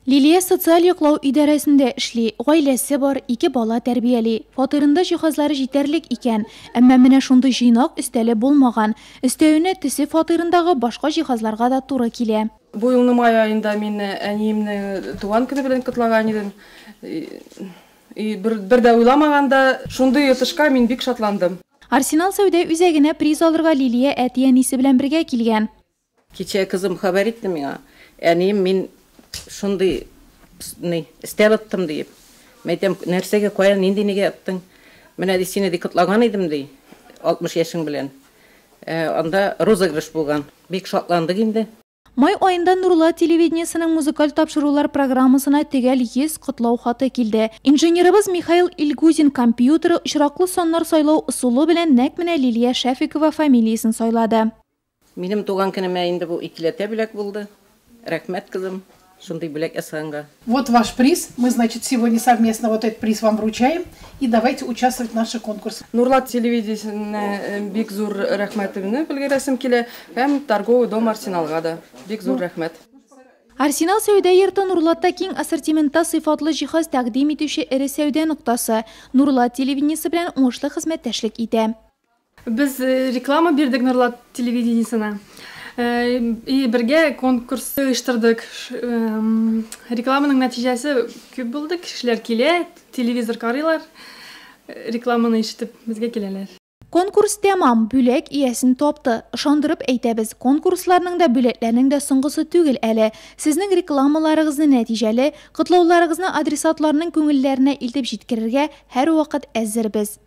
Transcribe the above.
Лилия социаль яклау идарәсендә эшли, гаиләсе бар, 2 бала тәрбияли. Фатирында җиһазлары җитәрлек икән, әмма менә шундый җыйнак өстәле булмаган. Өстәвенә төсе фатирындагы башка җиһазларга да туры килә. Бу елның май аенда мин әниемнең туган көне белән котлаган идем. Бер дә уйламаганда шундый отышка мин бик шатландым. Арсенал сәүдә үзәгенә приз алырга Лилия әти-әнисе белән бергә килгән. Кичә кызым хәбәр итте миңа. Әнием мин шундый стәл аттым дип. Мәйтәм, нәрсәгә каян нинди нигә аттың? Менә ди сине ди котлаган идем ди. 60 яшың белән. Анда розыгрыш булган. Бик шатландык инде. Май айында Нурла телевидениесенең музыкаль тапшырулар программасына төгәл 100 котлау хаты килде. Инженерыбыз Михаил Ильгузин компьютеры очраклы саннар сайлау ысулы белән нәкъ менә Лилия Шәфикова фамилиясын сайлады. Минем туган көнемә инде бу 2 бүләк булды. Рәхмәт кызым. Шундый бүләк әсәнгә. Вот ваш приз. Мы, значит, сегодня совместно вот этот приз вам вручаем. И давайте участвовать в нашем конкурсе. Нурла телевидениесенә бик зур рәхмәтемне белгерәсем килә. Һәм торговый дом Арсеналга да бик зур рәхмәт. Арсенал сәүдә йорты Нурлатта киң ассортиментта сыйфатлы җиһаз тәкъдим итүче ире сәүдә нуктасы. Нурла телевидениесе белән уңышлы хезмәттәшлек итә. Без реклама бирдек Нурла телевидениесенә. Бергә конкурс оештырдык. Рекламаның нәтиҗәсе күп булды. Кешеләр килә, телевизор карыйлар. Рекламаны ишетеп безгә киләләр. Конкурс тәмам, бүләк иясен тапты. Ышандырып әйтәбез, конкурсларның да бүләкләрнең дә соңгысы түгел әле. Сезнең рекламаларыгызны нәтиҗәле, котлауларыгызны адресатларның күңелләренә илтеп җиткерергә һәрвакыт әзербез.